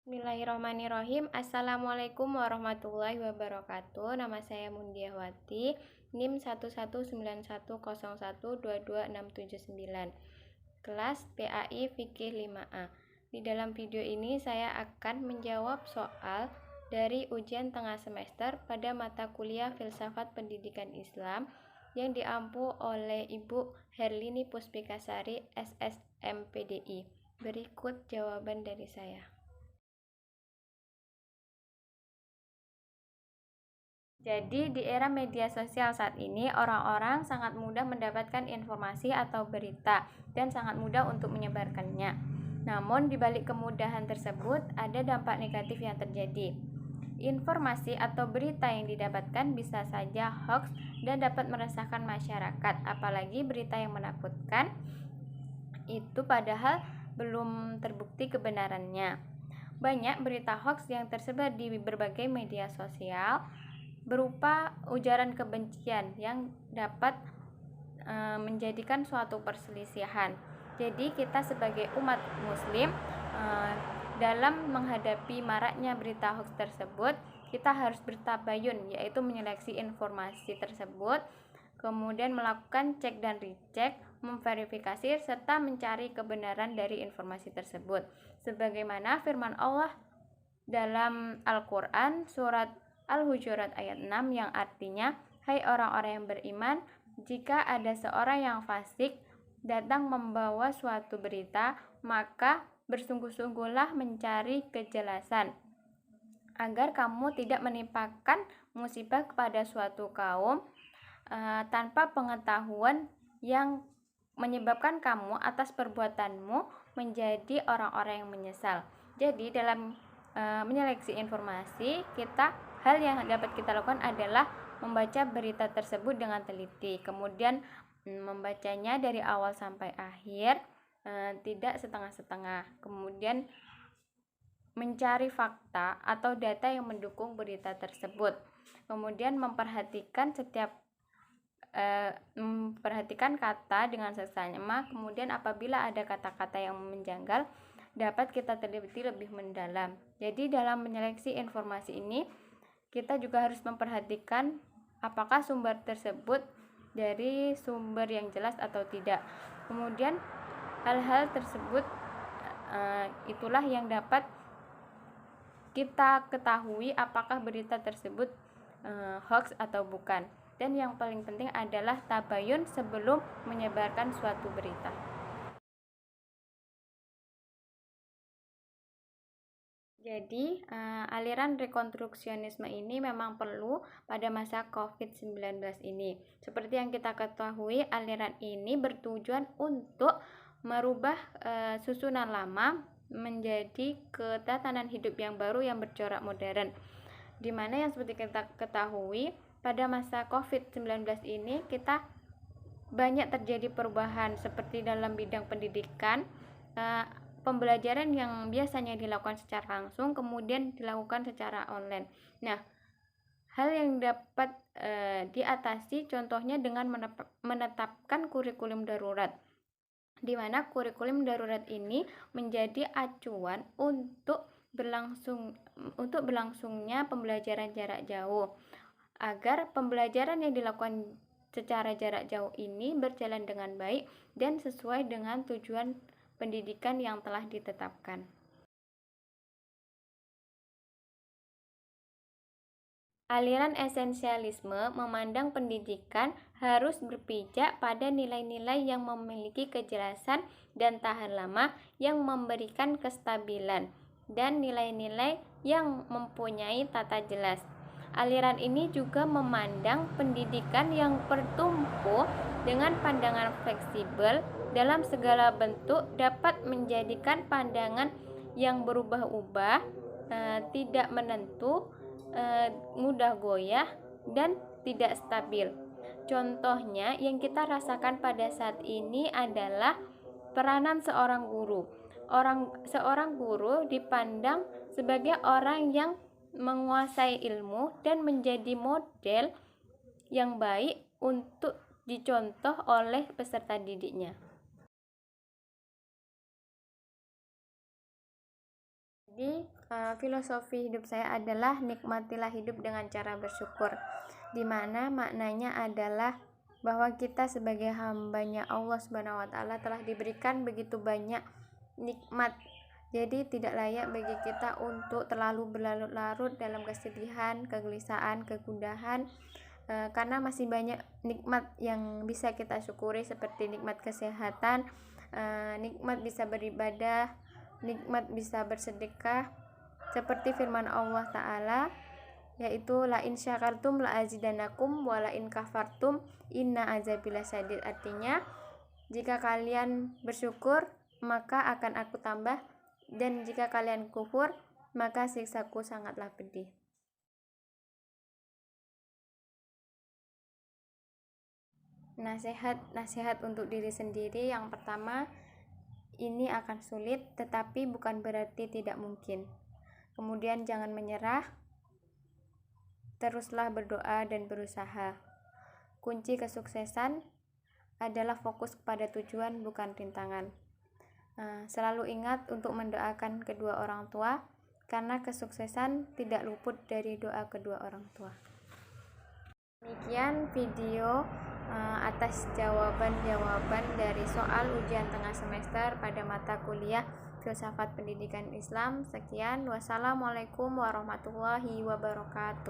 Bismillahirrahmanirrahim. Assalamualaikum warahmatullahi wabarakatuh. Nama saya Mundiawati, NIM 119101222679, kelas PAI Fikih 5A. Di dalam video ini saya akan menjawab soal dari ujian tengah semester pada mata kuliah Filsafat Pendidikan Islam yang diampu oleh Ibu Herlini Puspikasari, SSMPDI. Berikut jawaban dari saya. Jadi di era media sosial saat ini, orang-orang sangat mudah mendapatkan informasi atau berita dan sangat mudah untuk menyebarkannya. Namun di balik kemudahan tersebut ada dampak negatif yang terjadi. Informasi atau berita yang didapatkan bisa saja hoax dan dapat meresahkan masyarakat, apalagi berita yang menakutkan itu padahal belum terbukti kebenarannya. Banyak berita hoax yang tersebar di berbagai media sosial berupa ujaran kebencian yang dapat menjadikan suatu perselisihan. Jadi kita sebagai umat muslim dalam menghadapi maraknya berita hoax tersebut, kita harus bertabayun, yaitu menyeleksi informasi tersebut, kemudian melakukan cek dan recheck, memverifikasi serta mencari kebenaran dari informasi tersebut. Sebagaimana firman Allah dalam Al-Qur'an surat Al-Hujurat ayat 6 yang artinya, "Hai orang-orang yang beriman, jika ada seorang yang fasik datang membawa suatu berita, maka bersungguh-sungguhlah mencari kejelasan, agar kamu tidak menimpakan musibah kepada suatu kaum tanpa pengetahuan yang menyebabkan kamu atas perbuatanmu menjadi orang-orang yang menyesal." Jadi dalam menyeleksi informasi, hal yang dapat kita lakukan adalah membaca berita tersebut dengan teliti, kemudian membacanya dari awal sampai akhir, tidak setengah-setengah, kemudian mencari fakta atau data yang mendukung berita tersebut, kemudian memperhatikan kata dengan seksama, kemudian apabila ada kata-kata yang menjanggal dapat kita teliti lebih mendalam. Jadi dalam menyeleksi informasi ini kita juga harus memperhatikan apakah sumber tersebut dari sumber yang jelas atau tidak. Kemudian hal-hal tersebut itulah yang dapat kita ketahui apakah berita tersebut hoax atau bukan. Dan yang paling penting adalah tabayun sebelum menyebarkan suatu berita. Jadi, aliran rekonstruksionisme ini memang perlu pada masa COVID-19 ini. Seperti yang kita ketahui, aliran ini bertujuan untuk merubah susunan lama menjadi ketatanan hidup yang baru yang bercorak modern. Dimana yang seperti kita ketahui, pada masa COVID-19 ini kita banyak terjadi perubahan seperti dalam bidang pendidikan, pembelajaran yang biasanya dilakukan secara langsung kemudian dilakukan secara online. Nah, hal yang dapat diatasi contohnya dengan menetapkan kurikulum darurat, di mana kurikulum darurat ini menjadi acuan untuk berlangsungnya pembelajaran jarak jauh, agar pembelajaran yang dilakukan secara jarak jauh ini berjalan dengan baik dan sesuai dengan tujuan pendidikan yang telah ditetapkan. Aliran esensialisme memandang pendidikan harus berpijak pada nilai-nilai yang memiliki kejelasan dan tahan lama, yang memberikan kestabilan, dan nilai-nilai yang mempunyai tata jelas. Aliran ini juga memandang pendidikan yang bertumpu dengan pandangan fleksibel dalam segala bentuk, dapat menjadikan pandangan yang berubah-ubah, tidak menentu, mudah goyah, dan tidak stabil. Contohnya yang kita rasakan pada saat ini adalah peranan seorang guru. Seorang guru dipandang sebagai orang yang menguasai ilmu dan menjadi model yang baik untuk dicontoh oleh peserta didiknya. Jadi Filosofi hidup saya adalah nikmatilah hidup dengan cara bersyukur, dimana maknanya adalah bahwa kita sebagai hambanya Allah Subhanahu wa Ta'ala telah diberikan begitu banyak nikmat. Jadi tidak layak bagi kita untuk terlalu berlarut-larut dalam kesedihan, kegelisahan, kegundahan, karena masih banyak nikmat yang bisa kita syukuri, seperti nikmat kesehatan, nikmat bisa beribadah, nikmat bisa bersedekah, seperti firman Allah Ta'ala, yaitu la in syakartum la azidanakum wa la in kafartum inna azabi lasyadid. Artinya, jika kalian bersyukur maka akan aku tambah, dan jika kalian kufur maka siksaku sangatlah pedih. Nasihat untuk diri sendiri. Yang pertama, ini akan sulit tetapi bukan berarti tidak mungkin. Kemudian jangan menyerah, teruslah berdoa dan berusaha. Kunci kesuksesan adalah fokus kepada tujuan, bukan rintangan. Selalu ingat untuk mendoakan kedua orang tua, karena kesuksesan tidak luput dari doa kedua orang tua. Demikian video atas jawaban-jawaban dari soal ujian tengah semester pada mata kuliah Filsafat Pendidikan Islam. Sekian, wassalamualaikum warahmatullahi wabarakatuh.